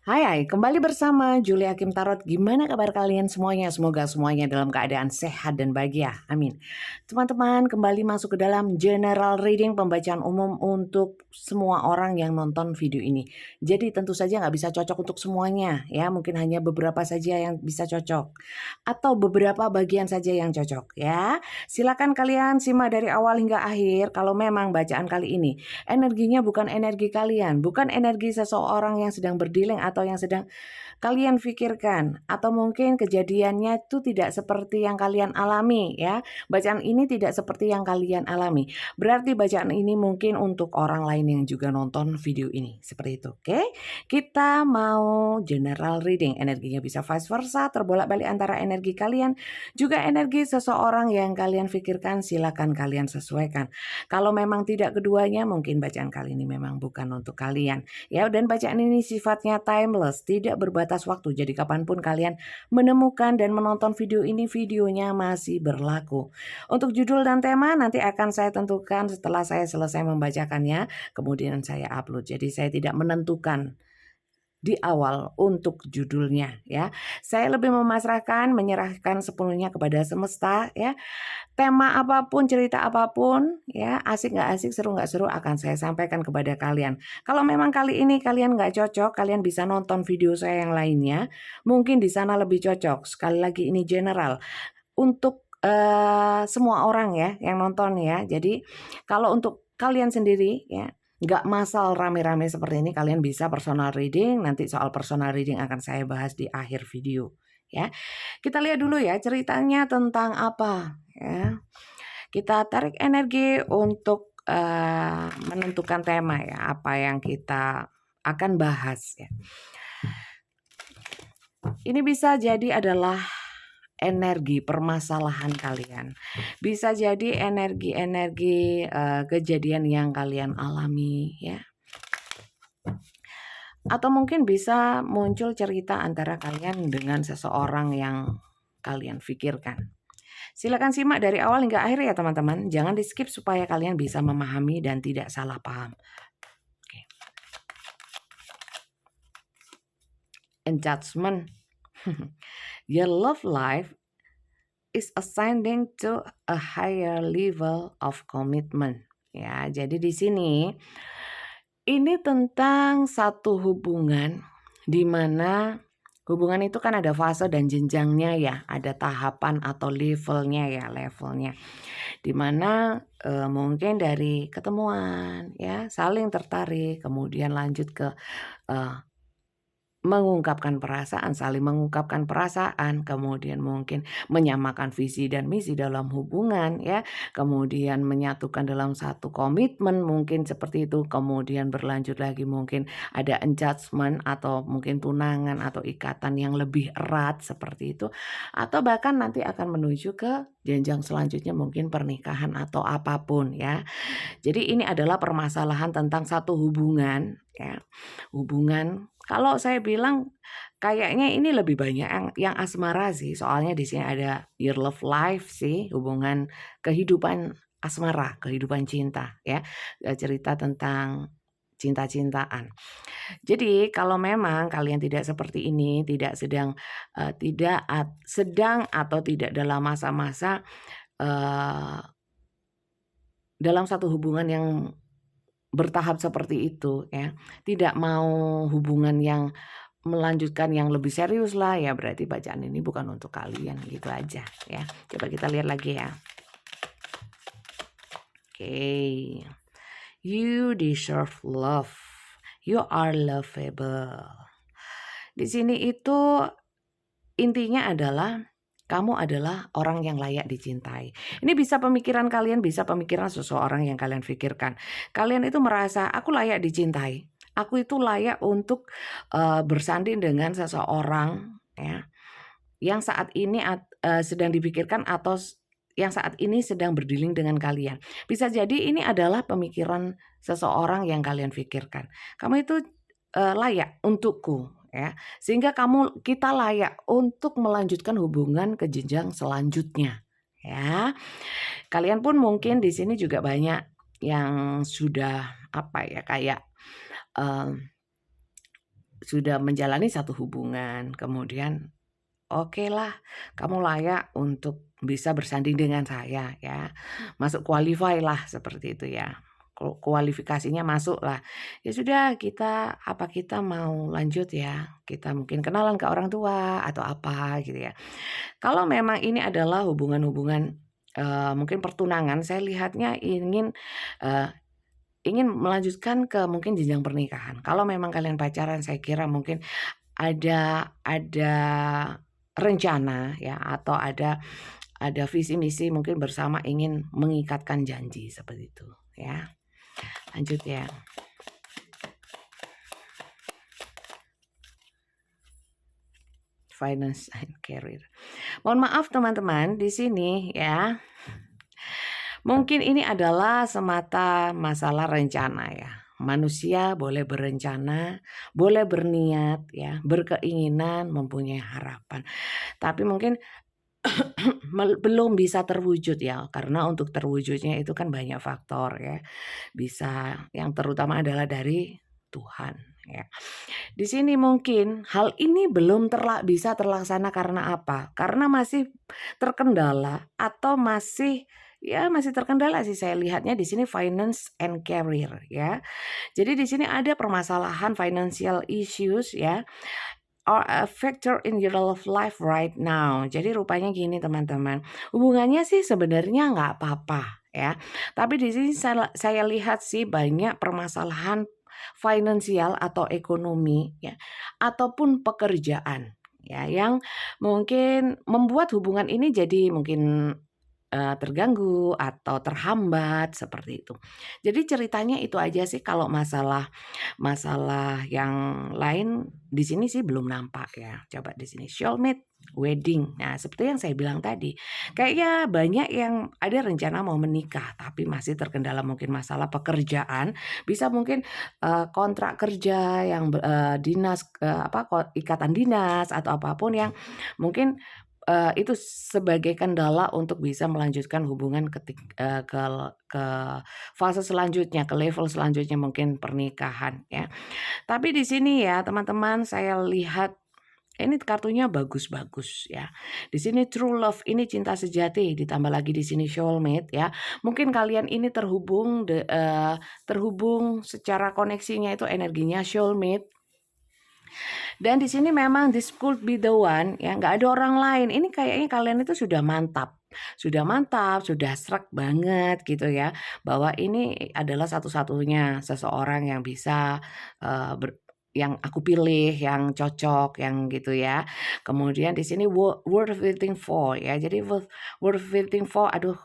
Hai, kembali bersama Julia Kim Tarot. Gimana kabar kalian semuanya? Semoga semuanya dalam keadaan sehat dan bahagia. Amin. Teman-teman, kembali masuk ke dalam general reading pembacaan umum untuk semua orang yang nonton video ini. Jadi tentu saja nggak bisa cocok untuk semuanya ya. Mungkin hanya beberapa saja yang bisa cocok. Atau beberapa bagian saja yang cocok ya. Silakan kalian simak dari awal hingga akhir kalau memang bacaan kali ini energinya bukan energi kalian, bukan energi seseorang yang sedang berdealing atau yang sedang kalian pikirkan, atau mungkin kejadiannya itu tidak seperti yang kalian alami ya. Bacaan ini tidak seperti yang kalian alami. Berarti bacaan ini mungkin untuk orang lain yang juga nonton video ini. Seperti itu, oke? Kita mau general reading, energinya bisa vice versa, terbolak-balik antara energi kalian juga energi seseorang yang kalian pikirkan, silakan kalian sesuaikan. Kalau memang tidak keduanya, mungkin bacaan kali ini memang bukan untuk kalian. Ya, dan bacaan ini sifatnya timeless, tidak berbatas waktu. Jadi kapanpun kalian menemukan dan menonton video ini, videonya masih berlaku. Untuk judul dan tema nanti akan saya tentukan setelah saya selesai membacakannya, kemudian saya upload. Jadi saya tidak menentukan di awal untuk judulnya ya. Saya lebih menyerahkan sepenuhnya kepada semesta ya. Tema apapun, cerita apapun, ya asik nggak asik, seru nggak seru akan saya sampaikan kepada kalian. Kalau memang kali ini kalian nggak cocok, kalian bisa nonton video saya yang lainnya. Mungkin di sana lebih cocok. Sekali lagi ini general untuk semua orang ya yang nonton ya. Jadi kalau untuk kalian sendiri ya nggak masal rame-rame seperti ini, kalian bisa personal reading. Nanti soal personal reading akan saya bahas di akhir video ya. Kita lihat dulu ya ceritanya tentang apa ya. Kita tarik energi untuk menentukan tema ya, apa yang kita akan bahas ya. Ini bisa jadi adalah energi permasalahan kalian. Bisa jadi energi-energi kejadian yang kalian alami ya. Atau mungkin bisa muncul cerita antara kalian dengan seseorang yang kalian pikirkan. Silakan simak dari awal hingga akhir ya teman-teman. Jangan di skip supaya kalian bisa memahami dan tidak salah paham. Oke. And judgment. Your love life is ascending to a higher level of commitment. Ya, jadi di sini ini tentang satu hubungan di mana hubungan itu kan ada fase dan jenjangnya ya, ada tahapan atau levelnya. Di mana mungkin dari ketemuan ya, saling tertarik, kemudian lanjut ke eh, mengungkapkan perasaan, saling mengungkapkan perasaan, kemudian mungkin menyamakan visi dan misi dalam hubungan ya, kemudian menyatukan dalam satu komitmen mungkin seperti itu, kemudian berlanjut lagi mungkin ada engagement atau mungkin tunangan atau ikatan yang lebih erat seperti itu, atau bahkan nanti akan menuju ke jenjang selanjutnya mungkin pernikahan atau apapun ya. Jadi ini adalah permasalahan tentang satu hubungan ya. Hubungan kalau saya bilang kayaknya ini lebih banyak yang asmara sih, soalnya di sini ada your love life sih, hubungan kehidupan asmara, kehidupan cinta ya, cerita tentang cinta-cintaan. Jadi kalau memang kalian tidak seperti ini, tidak sedang sedang atau tidak dalam masa-masa dalam satu hubungan yang bertahap seperti itu ya, tidak mau hubungan yang melanjutkan yang lebih serius lah ya, berarti bacaan ini bukan untuk kalian gitu aja ya. Coba kita lihat lagi ya. Oke. You deserve love. You are lovable. Di sini itu intinya adalah kamu adalah orang yang layak dicintai. Ini bisa pemikiran kalian, bisa pemikiran seseorang yang kalian pikirkan. Kalian itu merasa aku layak dicintai. Aku itu layak untuk bersanding dengan seseorang ya yang saat ini sedang dipikirkan atau yang saat ini sedang berdealing dengan kalian. Bisa jadi ini adalah pemikiran seseorang yang kalian pikirkan. Kamu itu layak untukku ya. Sehingga kita layak untuk melanjutkan hubungan ke jenjang selanjutnya ya. Kalian pun mungkin di sini juga banyak yang sudah apa ya kayak sudah menjalani satu hubungan, kemudian oke lah, kamu layak untuk bisa bersanding dengan saya ya. Masuk qualify lah seperti itu ya. Kualifikasinya masuk lah. Ya sudah apa kita mau lanjut ya? Kita mungkin kenalan ke orang tua atau apa gitu ya. Kalau memang ini adalah hubungan-hubungan mungkin pertunangan, saya lihatnya eh, ingin melanjutkan ke mungkin jenjang pernikahan. Kalau memang kalian pacaran, saya kira mungkin ada rencana ya, atau ada visi misi mungkin bersama ingin mengikatkan janji seperti itu ya. Lanjut ya. Finance and career. Mohon maaf teman-teman, di sini ya. Mungkin ini adalah semata masalah rencana ya. Manusia boleh berencana, boleh berniat ya, berkeinginan, mempunyai harapan. Tapi mungkin belum bisa terwujud ya, karena untuk terwujudnya itu kan banyak faktor ya. Bisa yang terutama adalah dari Tuhan ya. Di sini mungkin hal ini belum bisa terlaksana karena apa? Karena masih terkendala atau masih terkendala sih saya lihatnya di sini finance and career ya. Jadi di sini ada permasalahan financial issues ya, are a factor in your life right now. Jadi rupanya gini teman-teman, hubungannya sih sebenarnya nggak apa-apa ya. Tapi di sini saya lihat sih banyak permasalahan finansial atau ekonomi ya, ataupun pekerjaan ya, yang mungkin membuat hubungan ini jadi mungkin terganggu atau terhambat seperti itu. Jadi ceritanya itu aja sih, kalau masalah yang lain di sini sih belum nampak ya. Coba di sini soulmate wedding. Nah, seperti yang saya bilang tadi, kayaknya banyak yang ada rencana mau menikah tapi masih terkendala mungkin masalah pekerjaan, bisa mungkin kontrak kerja yang dinas, ikatan dinas atau apapun yang mungkin itu sebagai kendala untuk bisa melanjutkan hubungan ke fase selanjutnya, ke level selanjutnya mungkin pernikahan ya. Tapi di sini ya teman-teman, saya lihat ini kartunya bagus-bagus ya. Di sini true love, ini cinta sejati, ditambah lagi di sini soulmate ya. Mungkin kalian ini terhubung secara koneksinya itu energinya soulmate. Dan di sini memang this could be the one ya, nggak ada orang lain. Ini kayaknya kalian itu sudah mantap, sudah srek banget gitu ya, bahwa ini adalah satu-satunya seseorang yang bisa yang aku pilih, yang cocok, yang gitu ya. Kemudian di sini worth waiting for ya. Jadi worth waiting for, aduh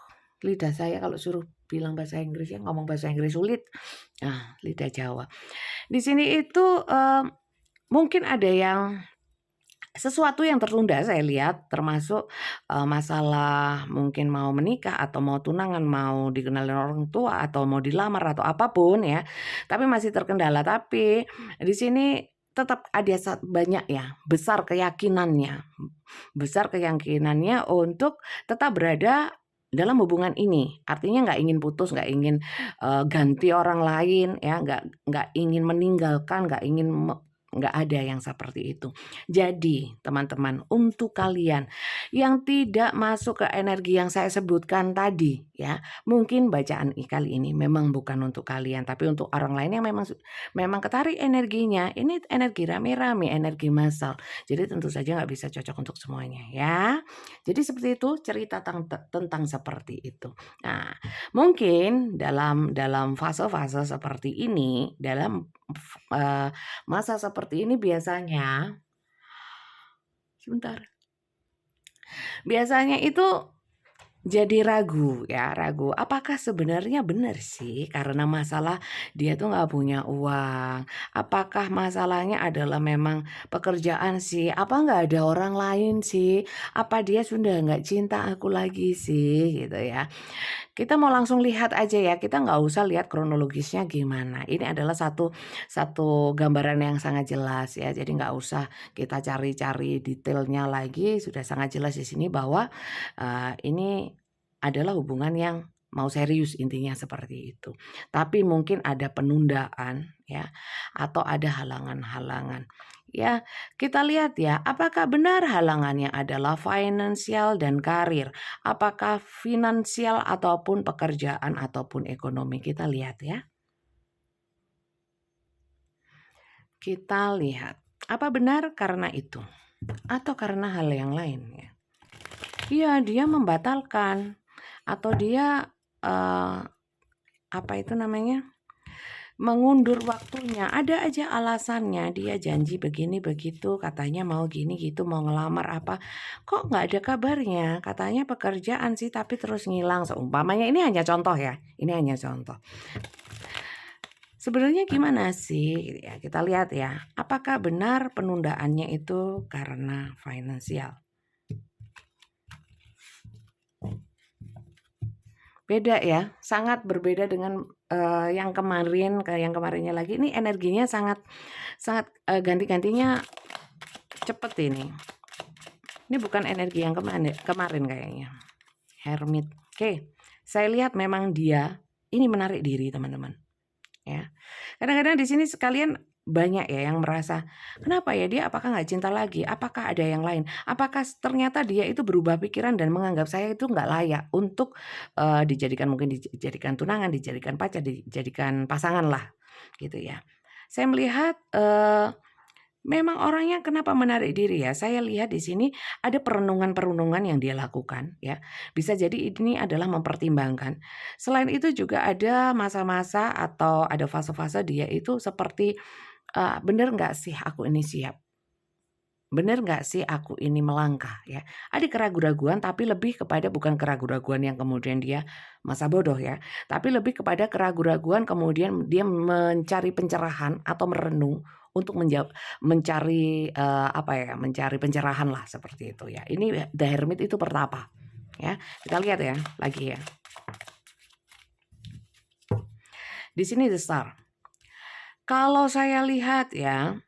lidah saya kalau suruh bilang bahasa Inggris ya, ngomong bahasa Inggris sulit. Lidah Jawa. Di sini itu mungkin ada sesuatu yang tertunda saya lihat, termasuk masalah mungkin mau menikah atau mau tunangan, mau dikenalin orang tua atau mau dilamar atau apapun ya. Tapi masih terkendala, tapi di sini tetap ada banyak ya, besar keyakinannya untuk tetap berada dalam hubungan ini. Artinya nggak ingin putus, nggak ingin ganti orang lain ya, nggak ingin meninggalkan, nggak ada yang seperti itu. Jadi teman-teman, untuk kalian yang tidak masuk ke energi yang saya sebutkan tadi ya, mungkin bacaan kali ini memang bukan untuk kalian, tapi untuk orang lain yang memang ketarik energinya. Ini energi rame-rame, energi massal. Jadi tentu saja nggak bisa cocok untuk semuanya ya. Jadi seperti itu cerita tentang seperti itu. Nah, mungkin dalam fase-fase seperti ini, dalam masa seperti ini biasanya itu jadi ragu, apakah sebenarnya benar sih karena masalah dia tuh nggak punya uang? Apakah masalahnya adalah memang pekerjaan sih? Apa nggak ada orang lain sih? Apa dia sudah nggak cinta aku lagi sih? Gitu ya. Kita mau langsung lihat aja ya, kita nggak usah lihat kronologisnya gimana. Ini adalah satu gambaran yang sangat jelas ya, jadi nggak usah kita cari-cari detailnya lagi, sudah sangat jelas di sini bahwa ini adalah hubungan yang mau serius, intinya seperti itu. Tapi mungkin ada penundaan ya, atau ada halangan-halangan Ya, kita lihat ya, apakah benar halangannya adalah finansial dan karir? Apakah finansial ataupun pekerjaan ataupun ekonomi? Kita lihat ya. Kita lihat, apa benar karena itu atau karena hal yang lain ya? Iya, dia membatalkan atau dia apa itu namanya? Mengundur waktunya. Ada aja alasannya. Dia janji begini begitu, katanya mau gini gitu, mau ngelamar apa. Kok nggak ada kabarnya? Katanya pekerjaan sih, tapi terus ngilang. Seumpamanya ini hanya contoh ya. Ini hanya contoh. Sebenarnya gimana sih? Gitu ya, kita lihat ya. Apakah benar penundaannya itu karena finansial? Beda ya, sangat berbeda dengan yang kemarin ke yang kemarinnya lagi. Ini energinya sangat sangat ganti-gantinya cepet ini. Ini bukan energi yang kemarin kayaknya. Hermit. Oke, saya lihat memang dia ini menarik diri teman-teman. Ya, kadang-kadang di sini sekalian banyak ya yang merasa kenapa ya dia apakah nggak cinta lagi? Apakah ada yang lain? Apakah ternyata dia itu berubah pikiran dan menganggap saya itu nggak layak untuk dijadikan mungkin dijadikan tunangan, dijadikan pacar, dijadikan pasangan lah, gitu ya. Saya melihat memang orangnya kenapa menarik diri ya? Saya lihat di sini ada perenungan-perenungan yang dia lakukan ya. Bisa jadi ini adalah mempertimbangkan. Selain itu juga ada masa-masa atau ada fase-fase dia itu seperti bener nggak sih aku ini siap? Bener nggak sih aku ini melangkah ya? Ada keraguan-raguan tapi lebih kepada bukan keraguan-raguan yang kemudian dia masa bodoh ya, tapi lebih kepada keraguan-raguan kemudian dia mencari pencerahan atau merenung untuk mencari apa ya, mencari pencerahan lah seperti itu ya. Ini The Hermit itu pertapa ya. Kita lihat ya lagi ya. Di sini The Star. Kalau saya lihat ya,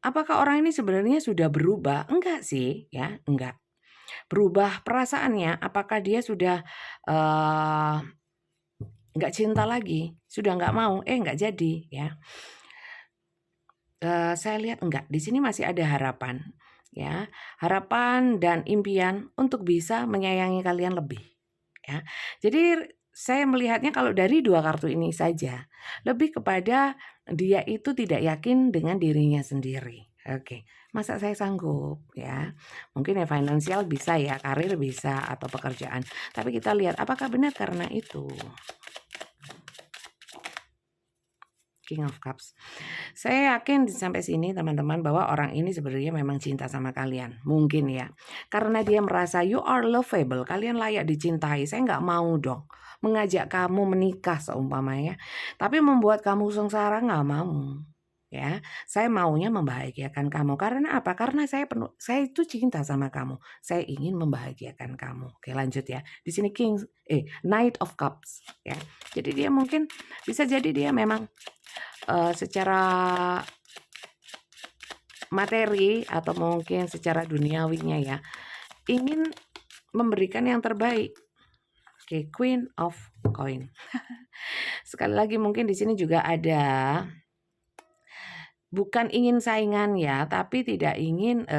apakah orang ini sebenarnya sudah berubah? Enggak sih ya, enggak. Berubah perasaannya, apakah dia sudah nggak cinta lagi, sudah nggak mau, nggak jadi ya. Saya lihat enggak, di sini masih ada harapan ya, harapan dan impian untuk bisa menyayangi kalian lebih ya. Jadi saya melihatnya kalau dari 2 kartu ini saja, lebih kepada dia itu tidak yakin dengan dirinya sendiri. Oke, masa saya sanggup ya? Mungkin ya finansial bisa ya, karir bisa atau pekerjaan. Tapi kita lihat apakah benar karena itu? King of Cups. Saya yakin sampai sini teman-teman bahwa orang ini sebenarnya memang cinta sama kalian. Mungkin ya. Karena dia merasa you are lovable. Kalian layak dicintai. Saya nggak mau dong mengajak kamu menikah seumpamanya. Tapi membuat kamu sengsara nggak mau. Ya, saya maunya membahagiakan kamu. Karena apa? Karena saya itu cinta sama kamu. Saya ingin membahagiakan kamu. Oke, lanjut ya. Di sini Knight of Cups ya. Jadi dia mungkin bisa jadi dia memang secara materi atau mungkin secara duniawinya ya, ingin memberikan yang terbaik. Oke, Queen of Coin. Sekali lagi mungkin di sini juga ada bukan ingin saingan ya, tapi tidak ingin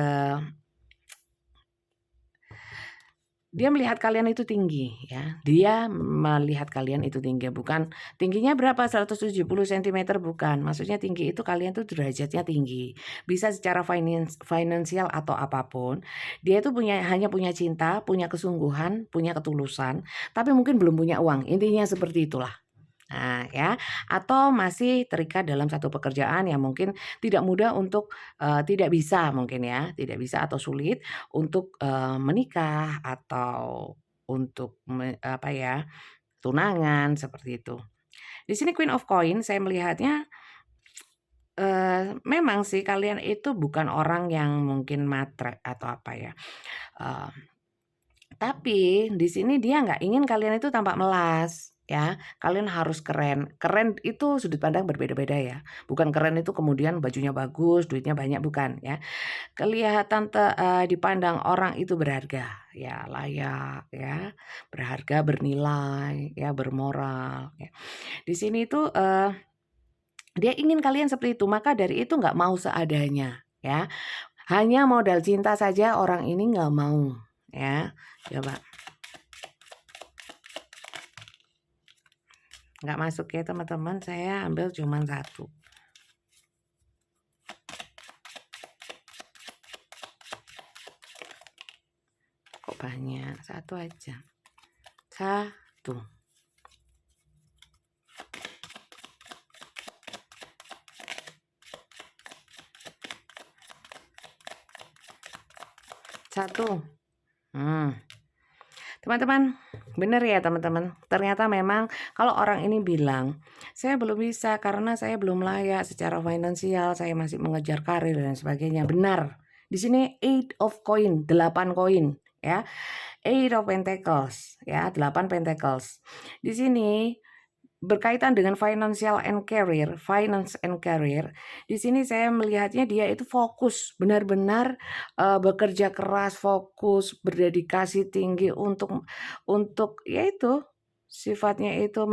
dia melihat kalian itu tinggi ya. Dia melihat kalian itu tinggi, bukan tingginya berapa 170 cm bukan. Maksudnya tinggi itu kalian tuh derajatnya tinggi. Bisa secara finansial atau apapun. Dia itu hanya punya cinta, punya kesungguhan, punya ketulusan, tapi mungkin belum punya uang. Intinya seperti itulah. Nah, ya, atau masih terikat dalam satu pekerjaan yang mungkin tidak mudah untuk tidak bisa mungkin ya, tidak bisa atau sulit untuk menikah atau untuk apa ya, tunangan seperti itu. Di sini Queen of Coin saya melihatnya memang sih kalian itu bukan orang yang mungkin matre atau apa ya. Eee Tapi di sini dia nggak ingin kalian itu tampak melas, ya. Kalian harus keren. Keren itu sudut pandang berbeda-beda ya. Bukan keren itu kemudian bajunya bagus, duitnya banyak, bukan ya. Kelihatan dipandang orang itu berharga, ya layak ya, berharga, bernilai, ya bermoral ya. Di sini itu Dia ingin kalian seperti itu, maka dari itu nggak mau seadanya, ya. Hanya modal cinta saja orang ini nggak mau, ya. Coba. Nggak masuk ya teman-teman, saya ambil cuma satu. Kok banyak? Satu aja. Satu. Satu. Teman-teman, benar ya teman-teman. Ternyata memang kalau orang ini bilang, saya belum bisa karena saya belum layak secara finansial, saya masih mengejar karir dan sebagainya. Benar. Di sini 8 of coin, 8 koin, ya. 8 of pentacles, ya, 8 pentacles. Di sini berkaitan dengan financial and career, finance and career. Di sini saya melihatnya dia itu fokus, benar-benar bekerja keras, fokus, berdedikasi tinggi untuk yaitu sifatnya itu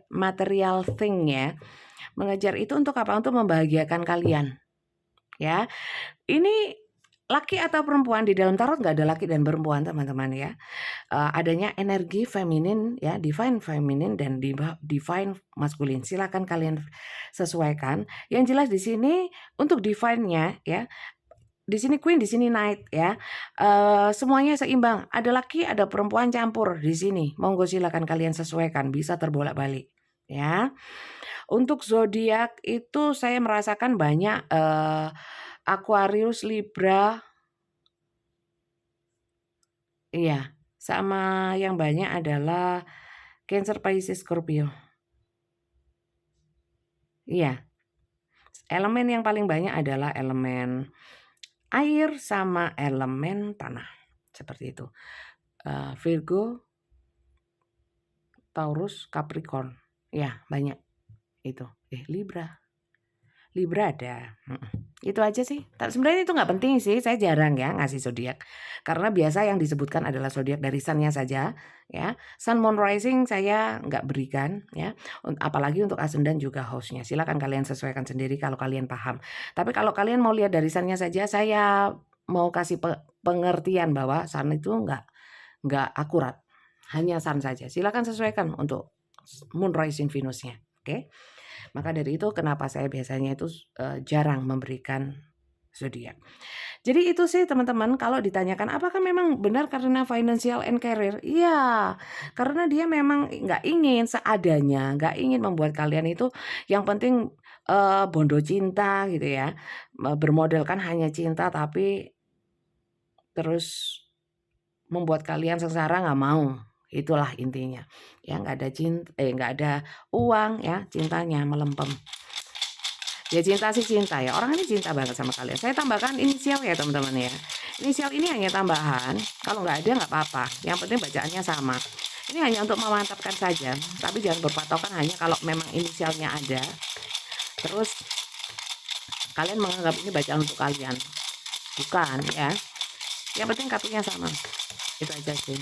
material thing ya. Mengejar itu untuk apa? Untuk membahagiakan kalian. Ya. Ini laki atau perempuan, di dalam tarot nggak ada laki dan perempuan teman-teman ya. Adanya energi feminin ya, divine feminin dan divine maskulin. Silakan kalian sesuaikan. Yang jelas di sini untuk divine-nya ya. Di sini queen, di sini knight ya. Semuanya seimbang. Ada laki, ada perempuan campur di sini. Monggo silakan kalian sesuaikan, bisa terbolak-balik ya. Untuk zodiak itu saya merasakan banyak Aquarius, Libra. Iya, sama yang banyak adalah Cancer, Pisces, Scorpio. Iya. Elemen yang paling banyak adalah elemen air sama elemen tanah. Seperti itu. Virgo, Taurus, Capricorn. Ya, banyak. Itu. Libra ada. Itu aja sih. Tapi sebenarnya itu nggak penting sih. Saya jarang ya ngasih zodiak. Karena biasa yang disebutkan adalah zodiak dari sun-nya saja. Ya, Sun, Moon, Rising saya nggak berikan. Ya, apalagi untuk ascendant juga host-nya. Silakan kalian sesuaikan sendiri kalau kalian paham. Tapi kalau kalian mau lihat dari sun-nya saja, saya mau kasih pengertian bahwa sun itu nggak akurat. Hanya sun saja. Silakan sesuaikan untuk Moon, Rising, Venus-nya. Oke. Maka dari itu kenapa saya biasanya itu jarang memberikan zodiak. Jadi itu sih teman-teman, kalau ditanyakan apakah memang benar karena financial and career? Iya, karena dia memang nggak ingin seadanya, nggak ingin membuat kalian itu yang penting bondo cinta gitu ya, bermodalkan hanya cinta tapi terus membuat kalian sengsara, nggak mau. Itulah intinya. Ya nggak ada nggak ada uang ya, cintanya melempem. Ya cinta sih cinta ya. Orang ini cinta banget sama kalian. Saya tambahkan inisial ya teman-teman ya. Inisial ini hanya tambahan. Kalau nggak ada nggak apa-apa. Yang penting bacaannya sama. Ini hanya untuk memantapkan saja. Tapi jangan berpatokan hanya kalau memang inisialnya ada. Terus kalian menganggap ini bacaan untuk kalian. Bukan ya. Yang penting kartunya sama. Itu aja sih.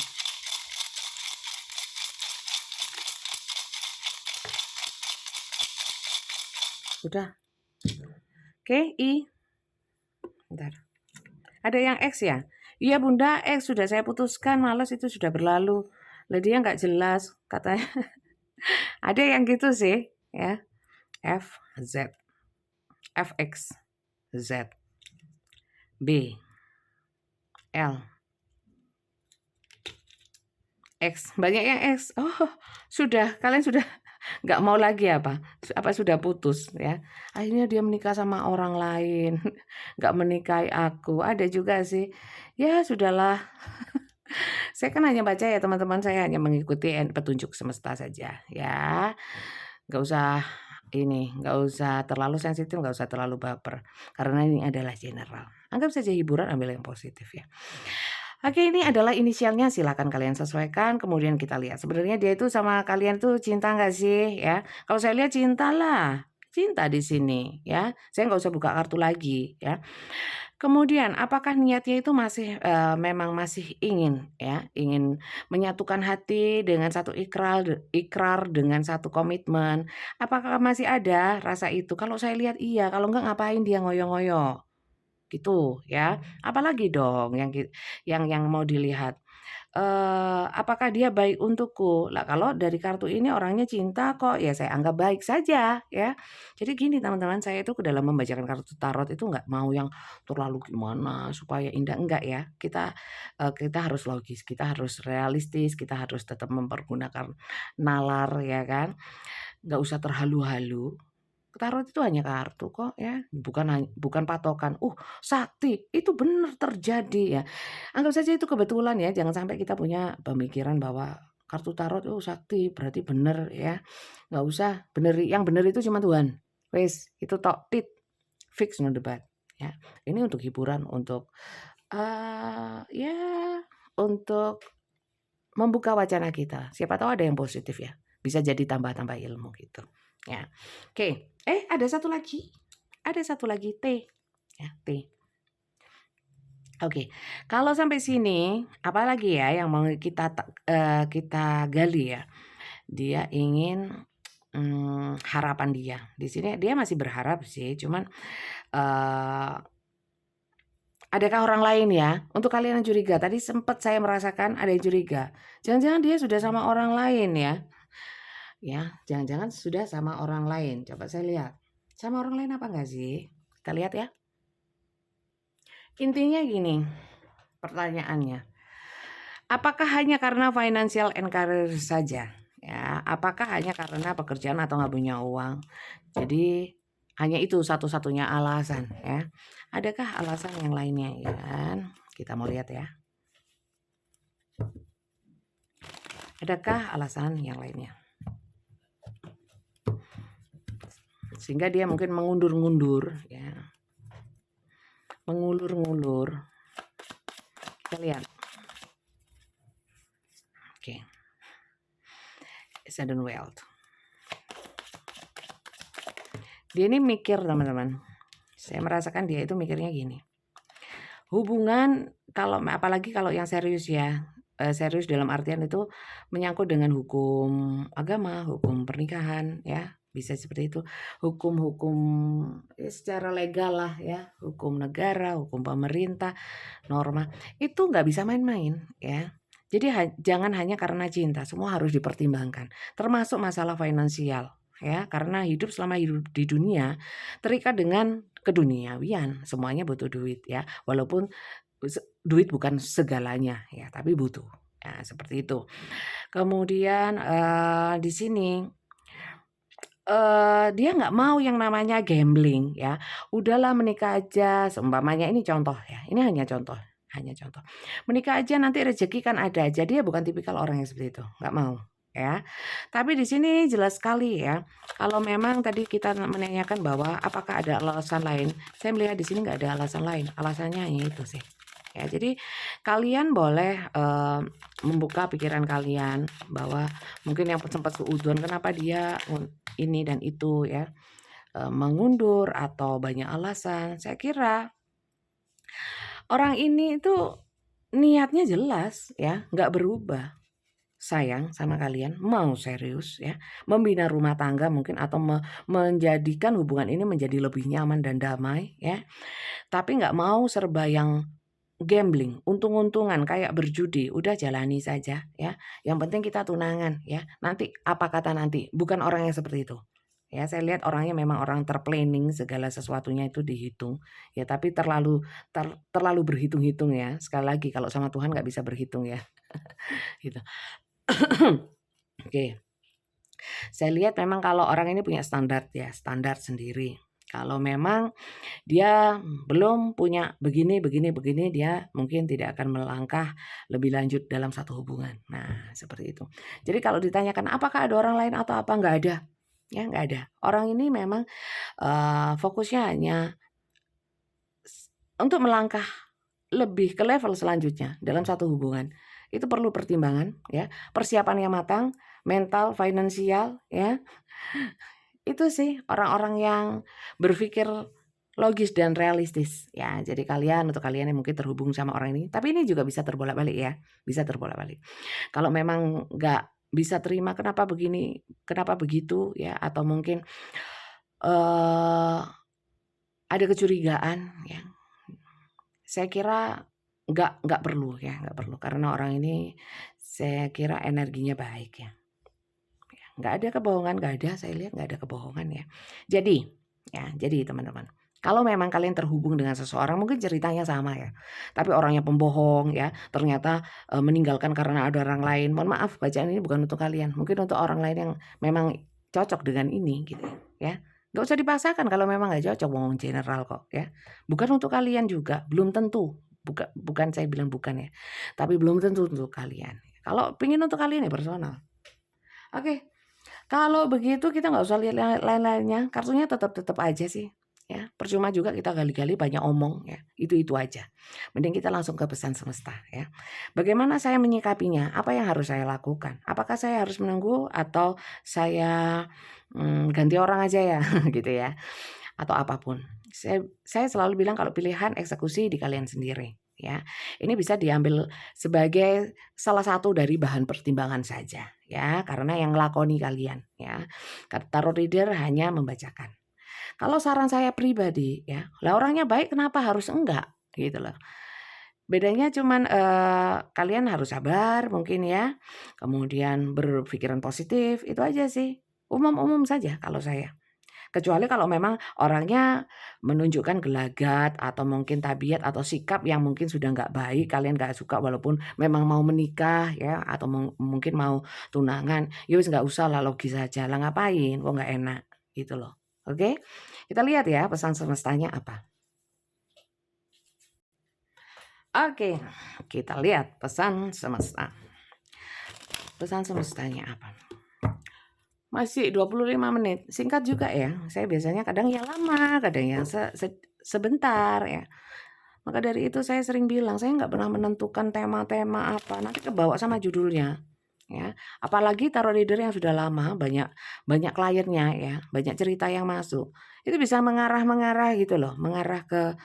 Udah. Oke, I. Bentar. Ada yang X ya? Iya Bunda, X sudah saya putuskan, malas itu sudah berlalu. Lah dia nggak jelas katanya. Ada yang gitu sih, ya. F, Z, FX, Z, B, L, X. Banyak yang X. Oh, sudah. Kalian sudah nggak mau lagi apa sudah putus ya, akhirnya dia menikah sama orang lain, nggak menikahi aku. Ada juga sih ya, sudahlah. Saya kan hanya baca ya teman-teman, saya hanya mengikuti petunjuk semesta saja ya, nggak usah terlalu sensitif, nggak usah terlalu baper, karena ini adalah general. Anggap saja hiburan, ambil yang positif ya. Oke, ini adalah inisialnya, silakan kalian sesuaikan. Kemudian kita lihat sebenarnya dia itu sama kalian tuh cinta nggak sih ya? Kalau saya lihat cinta lah, cinta di sini ya. Saya nggak usah buka kartu lagi ya. Kemudian apakah niatnya itu masih, memang masih ingin menyatukan hati dengan satu ikrar dengan satu komitmen, apakah masih ada rasa itu? Kalau saya lihat iya, kalau enggak ngapain dia ngoyo-ngoyo, gitu ya. Apalagi dong yang mau dilihat. Apakah dia baik untukku? Lah kalau dari kartu ini orangnya cinta kok, ya saya anggap baik saja ya. Jadi gini teman-teman, saya itu ke dalam membacakan kartu tarot itu nggak mau yang terlalu gimana supaya indah, enggak ya. Kita harus logis, kita harus realistis, kita harus tetap mempergunakan nalar ya kan. Nggak usah terhalu-halu. Tarot itu hanya kartu kok ya, bukan patokan, sakti, itu benar terjadi ya. Anggap saja itu kebetulan ya, jangan sampai kita punya pemikiran bahwa kartu tarot, sakti berarti benar ya. Nggak usah, yang benar itu cuma Tuhan. Wes, itu tok tit, fix no debat ya. Ini untuk hiburan, untuk ya untuk membuka wacana kita. Siapa tahu ada yang positif ya. Bisa jadi tambah-tambah ilmu gitu. Ya. Oke. Ada satu lagi. Ada satu lagi T. Ya, T. Oke. Kalau sampai sini, apalagi ya yang mau kita gali ya. Dia ingin harapan dia. Di sini dia masih berharap sih, cuman adakah orang lain ya? Untuk kalian yang curiga, tadi sempat saya merasakan ada yang curiga. Jangan-jangan dia sudah sama orang lain ya? Ya, jangan-jangan sudah sama orang lain. Coba saya lihat. Sama orang lain apa enggak sih? Kita lihat ya. Intinya gini, pertanyaannya. Apakah hanya karena financial and career saja? Ya, apakah hanya karena pekerjaan atau nggak punya uang? Jadi hanya itu satu-satunya alasan ya. Adakah alasan yang lainnya ya kan? Kita mau lihat ya. Adakah alasan yang lainnya? Sehingga dia mungkin mengundur-ngundur ya. Mengulur-ngulur. Kita lihat. Oke. Sudden wealth. Dia ini mikir teman-teman. Saya merasakan dia itu mikirnya gini. Hubungan apalagi kalau yang serius ya. Serius dalam artian itu menyangkut dengan hukum agama, hukum pernikahan ya. Bisa seperti itu. Hukum-hukum secara legal lah ya. Hukum negara, hukum pemerintah, norma. Itu nggak bisa main-main ya. Jadi jangan hanya karena cinta, semua harus dipertimbangkan. Termasuk masalah finansial ya, karena selama hidup di dunia terikat dengan keduniawian, semuanya butuh duit ya. Walaupun duit bukan segalanya ya, tapi butuh. Ya, seperti itu. Kemudian di sini dia nggak mau yang namanya gambling ya. Udahlah menikah aja, seumpamanya ini contoh ya. Ini hanya contoh. Menikah aja nanti rezeki kan ada. Jadi dia bukan tipikal orang yang seperti itu, nggak mau ya. Tapi di sini jelas sekali ya. Kalau memang tadi kita menanyakan bahwa apakah ada alasan lain, saya melihat di sini nggak ada alasan lain. Alasannya hanya itu sih. Ya, jadi kalian boleh membuka pikiran kalian bahwa mungkin yang sempat seudon kenapa dia ini dan itu ya, mengundur atau banyak alasan. Saya kira orang ini itu niatnya jelas ya, nggak berubah. Sayang sama kalian, mau serius ya, membina rumah tangga mungkin atau menjadikan hubungan ini menjadi lebih nyaman dan damai ya. Tapi nggak mau serba yang gambling, untung-untungan kayak berjudi, udah jalani saja ya. Yang penting kita tunangan ya. Nanti apa kata nanti, bukan orang yang seperti itu. Ya, saya lihat orangnya memang orang terplanning, segala sesuatunya itu dihitung. Ya, tapi terlalu berhitung-hitung ya. Sekali lagi kalau sama Tuhan nggak bisa berhitung ya. Gitu. Oke. Saya lihat memang kalau orang ini punya standar ya, standar sendiri. Kalau memang dia belum punya begini, dia mungkin tidak akan melangkah lebih lanjut dalam satu hubungan. Nah, seperti itu. Jadi kalau ditanyakan apakah ada orang lain atau apa, nggak ada. Ya, nggak ada. Orang ini memang fokusnya hanya untuk melangkah lebih ke level selanjutnya dalam satu hubungan. Itu perlu pertimbangan ya, persiapan yang matang, mental, finansial ya. Itu sih orang-orang yang berpikir logis dan realistis ya. Jadi untuk kalian yang mungkin terhubung sama orang ini, tapi ini juga bisa terbolak-balik ya, bisa terbolak-balik. Kalau memang nggak bisa terima kenapa begini, kenapa begitu ya, atau mungkin eh ada kecurigaan ya, saya kira nggak perlu ya, nggak perlu karena orang ini saya kira energinya baik ya. Nggak ada kebohongan, nggak ada, saya lihat nggak ada kebohongan ya. Jadi teman-teman, kalau memang kalian terhubung dengan seseorang mungkin ceritanya sama ya, tapi orangnya pembohong ya, ternyata meninggalkan karena ada orang lain. Mohon maaf, bacaan ini bukan untuk kalian, mungkin untuk orang lain yang memang cocok dengan ini gitu ya. Nggak usah dipaksakan kalau memang nggak cocok, ngomong general kok ya. Bukan untuk kalian juga, belum tentu. Bukan saya bilang bukan ya, tapi belum tentu untuk kalian. Kalau pingin untuk kalian ya personal. Oke. Kalau begitu kita nggak usah lihat lain-lainnya, kartunya tetap aja sih, ya. Percuma juga kita gali-gali banyak omong ya, itu aja. Mending kita langsung ke pesan semesta ya. Bagaimana saya menyikapinya? Apa yang harus saya lakukan? Apakah saya harus menunggu atau saya ganti orang aja ya, gitu ya, atau apapun. Saya selalu bilang kalau pilihan eksekusi di kalian sendiri. Ya, ini bisa diambil sebagai salah satu dari bahan pertimbangan saja ya, karena yang ngelakoni kalian ya. Tarot reader hanya membacakan. Kalau saran saya pribadi ya, lah orangnya baik kenapa harus enggak gitu loh. Bedanya cuman kalian harus sabar mungkin ya, kemudian berpikiran positif, itu aja sih. Umum-umum saja kalau saya. Kecuali kalau memang orangnya menunjukkan gelagat atau mungkin tabiat atau sikap yang mungkin sudah nggak baik, kalian nggak suka walaupun memang mau menikah ya, atau mungkin mau tunangan, ya wis nggak usah lah, logis saja lah, ngapain kok nggak enak gitu loh. Oke, kita lihat ya pesan semestanya apa. Oke, kita lihat pesan semesta. Pesan semestanya apa? Masih 25 menit, singkat juga ya. Saya biasanya kadang yang lama, kadang yang sebentar ya. Maka dari itu saya sering bilang, saya nggak pernah menentukan tema-tema apa, nanti kebawa sama judulnya. Ya, apalagi tarot reader yang sudah lama, banyak kliennya ya, banyak cerita yang masuk. Itu bisa mengarah gitu loh, mengarah ke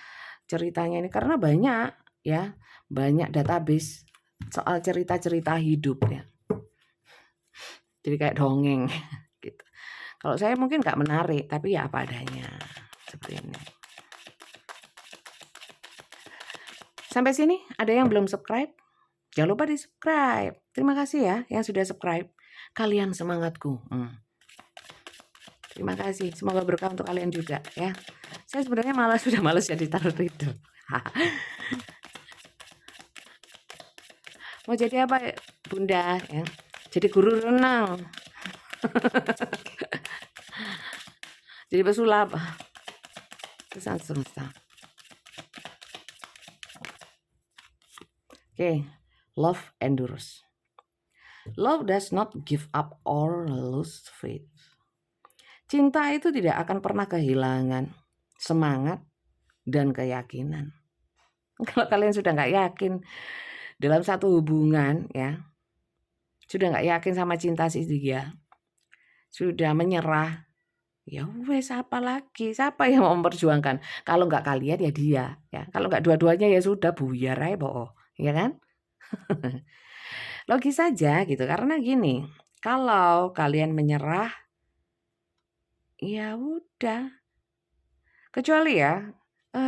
ceritanya ini karena banyak database soal cerita-cerita hidup ya. Jadi kayak dongeng gitu. Kalau saya mungkin nggak menarik, tapi ya apa adanya seperti ini. Sampai sini ada yang belum subscribe? Jangan lupa di subscribe. Terima kasih ya yang sudah subscribe. Kalian semangatku. Terima kasih. Semoga berkah untuk kalian juga ya. Saya sebenarnya sudah malas jadi tarot reader. Mau jadi apa Bunda ya? Jadi guru renang. Jadi pesulap. Pesan semesta. Oke, love endures. Love does not give up or lose faith. Cinta itu tidak akan pernah kehilangan semangat dan keyakinan. Kalau kalian sudah nggak yakin dalam satu hubungan ya, sudah nggak yakin sama cinta si dia, sudah menyerah, ya wes apa lagi? Siapa yang mau memperjuangkan? Kalau nggak kalian ya dia, ya. Kalau nggak dua-duanya ya sudah buyar aja boh, ya kan? Logis saja gitu, karena gini, kalau kalian menyerah, ya udah. Kecuali ya,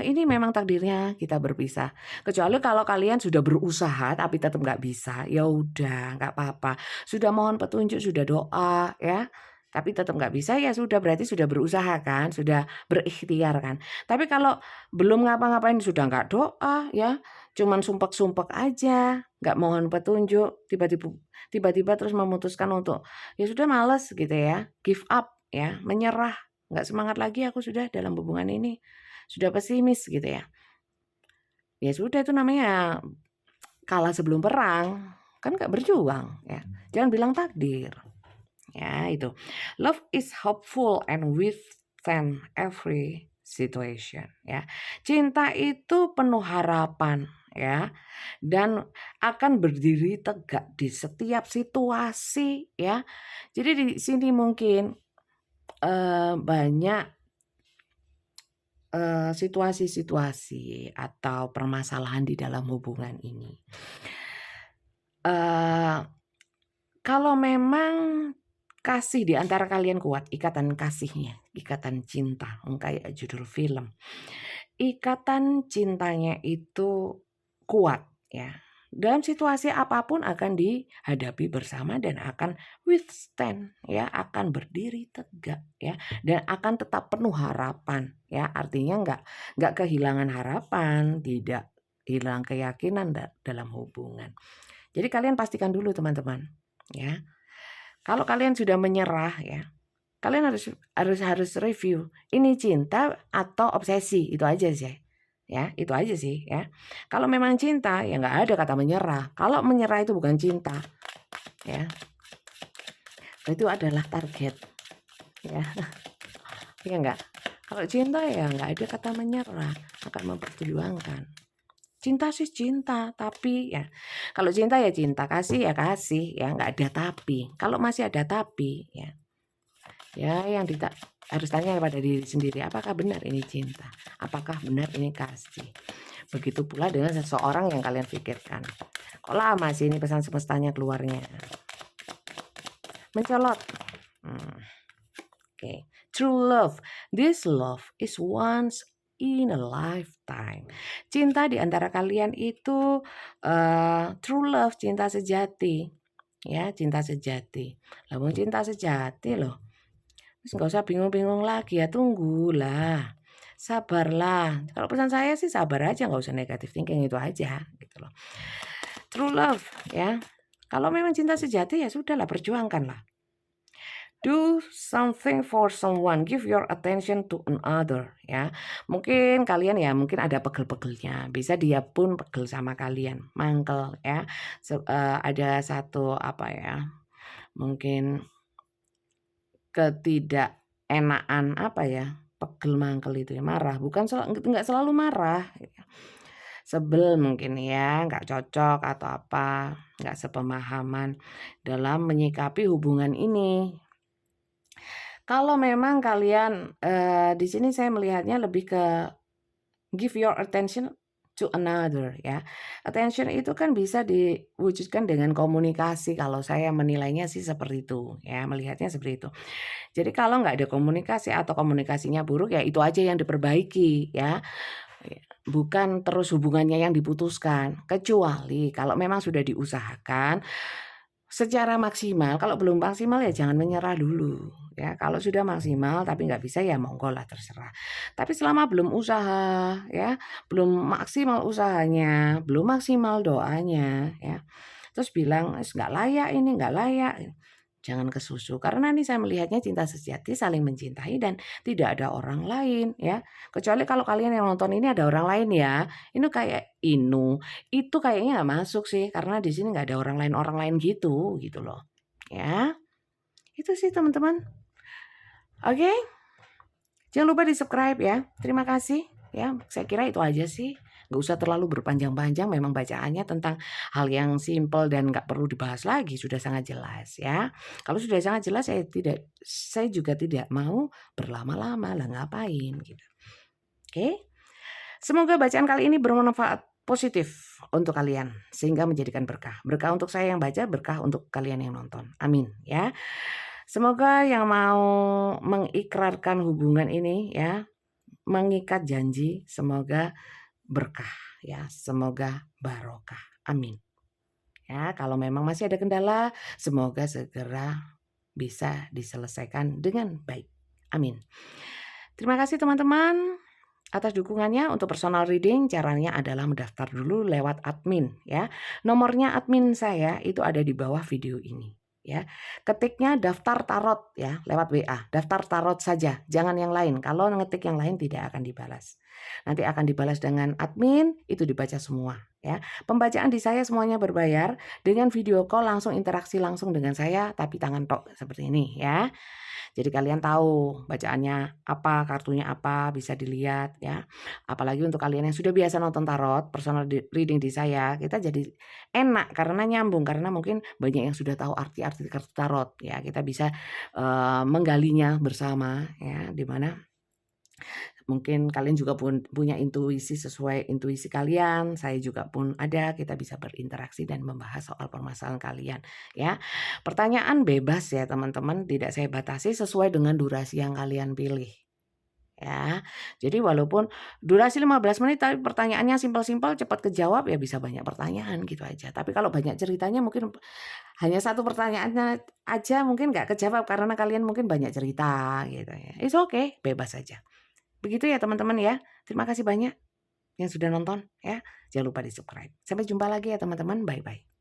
ini memang takdirnya kita berpisah. Kecuali kalau kalian sudah berusaha tapi tetap nggak bisa, ya udah nggak apa-apa. Sudah mohon petunjuk, sudah doa ya, tapi tetap nggak bisa, ya sudah berarti sudah berusaha kan, sudah berikhtiar kan. Tapi kalau belum ngapa-ngapain, sudah nggak doa ya, cuman sumpek-sumpek aja, nggak mohon petunjuk, tiba-tiba terus memutuskan untuk ya sudah males gitu ya, give up ya, menyerah, nggak semangat lagi aku sudah dalam hubungan ini, sudah pesimis gitu ya. Ya sudah itu namanya kalah sebelum perang, kan nggak berjuang ya. Jangan bilang takdir. Ya itu. Love is hopeful and withstand every situation ya. Cinta itu penuh harapan ya, dan akan berdiri tegak di setiap situasi ya. Jadi di sini mungkin banyak situasi-situasi atau permasalahan di dalam hubungan ini. Eee, kalau memang kasih di antara kalian kuat, ikatan kasihnya, ikatan cinta, kayak judul film. Ikatan cintanya itu kuat ya. Dalam situasi apapun akan dihadapi bersama dan akan withstand ya, akan berdiri tegak ya, dan akan tetap penuh harapan ya. Artinya nggak kehilangan harapan, tidak hilang keyakinan dalam hubungan. Jadi kalian pastikan dulu teman-teman ya. Kalau kalian sudah menyerah ya, kalian harus review, ini cinta atau obsesi, itu aja sih. Ya, itu aja sih ya. Kalau memang cinta ya nggak ada kata menyerah. Kalau menyerah itu bukan cinta. Ya. Itu adalah target. Ya. Iya enggak? Kalau cinta ya nggak ada kata menyerah, akan memperjuangkan. Cinta sih cinta, tapi ya kalau cinta ya cinta, kasih ya kasih, ya nggak ada tapi. Kalau masih ada tapi ya yang harus tanya kepada diri sendiri, apakah benar ini cinta? Apakah benar ini kasih? Begitu pula dengan seseorang yang kalian pikirkan. Kok lama sih ini pesan semestanya keluarnya? Mencolot. Oke. True love. This love is once in a lifetime. Cinta di antara kalian itu true love, cinta sejati. Ya, cinta sejati. Lah cinta sejati loh. Terus nggak usah bingung-bingung lagi ya, tunggulah, sabarlah. Kalau pesan saya sih sabar aja, nggak usah negatif thinking, itu aja gitu loh. True love ya, kalau memang cinta sejati ya sudahlah, perjuangkanlah. Do something for someone, give your attention to another ya. Mungkin kalian ya mungkin ada pegel-pegelnya, bisa dia pun pegel sama kalian, mangkel ya. Ada satu apa ya, mungkin ketidakenaan apa ya, pegel mangkel itu ya, marah, nggak selalu marah, sebel mungkin ya, nggak cocok atau apa, nggak sepemahaman dalam menyikapi hubungan ini. Kalau memang kalian di sini saya melihatnya lebih ke give your attention to another ya. Attention itu kan bisa diwujudkan dengan komunikasi, kalau saya menilainya sih seperti itu ya, melihatnya seperti itu. Jadi kalau nggak ada komunikasi atau komunikasinya buruk ya itu aja yang diperbaiki ya. Bukan terus hubungannya yang diputuskan. Kecuali kalau memang sudah diusahakan secara maksimal, kalau belum maksimal ya jangan menyerah dulu ya. Kalau sudah maksimal tapi nggak bisa ya monggo lah, terserah. Tapi selama belum usaha ya, belum maksimal usahanya, belum maksimal doanya ya, terus bilang nggak layak ini, nggak layak, jangan kesusu. Karena ini saya melihatnya cinta sejati saling mencintai dan tidak ada orang lain ya. Kecuali kalau kalian yang nonton ini ada orang lain ya. Itu kayaknya nggak masuk sih, karena di sini nggak ada orang lain gitu loh. Ya. Itu sih teman-teman. Oke. Jangan lupa di-subscribe ya. Terima kasih ya. Saya kira itu aja sih. Nggak usah terlalu berpanjang-panjang, memang bacaannya tentang hal yang simpel dan nggak perlu dibahas lagi, sudah sangat jelas ya. Kalau sudah sangat jelas saya juga tidak mau berlama-lama lah, ngapain gitu. Oke. Semoga bacaan kali ini bermanfaat positif untuk kalian sehingga menjadikan berkah. Berkah untuk saya yang baca, berkah untuk kalian yang nonton. Amin ya. Semoga yang mau mengikrarkan hubungan ini ya, mengikat janji, semoga berkah ya, semoga barokah. Amin. Ya, kalau memang masih ada kendala, semoga segera bisa diselesaikan dengan baik. Amin. Terima kasih teman-teman atas dukungannya. Untuk personal reading caranya adalah mendaftar dulu lewat admin ya. Nomornya admin saya itu ada di bawah video ini. Ya, ketiknya daftar tarot ya lewat WA, daftar tarot saja, jangan yang lain. Kalau ngetik yang lain tidak akan dibalas. Nanti akan dibalas dengan admin, itu dibaca semua ya. Pembacaan di saya semuanya berbayar, dengan video call langsung interaksi langsung dengan saya, tapi tangan tok seperti ini ya. Jadi kalian tahu bacaannya apa, kartunya apa, bisa dilihat ya. Apalagi untuk kalian yang sudah biasa nonton tarot, personal reading di saya, kita jadi enak karena nyambung, karena mungkin banyak yang sudah tahu arti-arti kartu tarot ya. Kita bisa menggalinya bersama ya, di mana Mungkin kalian juga punya intuisi sesuai intuisi kalian, saya juga pun ada, kita bisa berinteraksi dan membahas soal permasalahan kalian ya. Pertanyaan bebas ya teman-teman, tidak saya batasi sesuai dengan durasi yang kalian pilih. Ya, jadi walaupun durasi 15 menit tapi pertanyaannya simpel-simpel cepat kejawab ya bisa banyak pertanyaan gitu aja. Tapi kalau banyak ceritanya mungkin hanya satu pertanyaannya aja mungkin nggak kejawab karena kalian mungkin banyak cerita gitu ya. It's okay, bebas aja. Begitu ya teman-teman ya. Terima kasih banyak yang sudah nonton ya. Jangan lupa di-subscribe. Sampai jumpa lagi ya teman-teman. Bye-bye.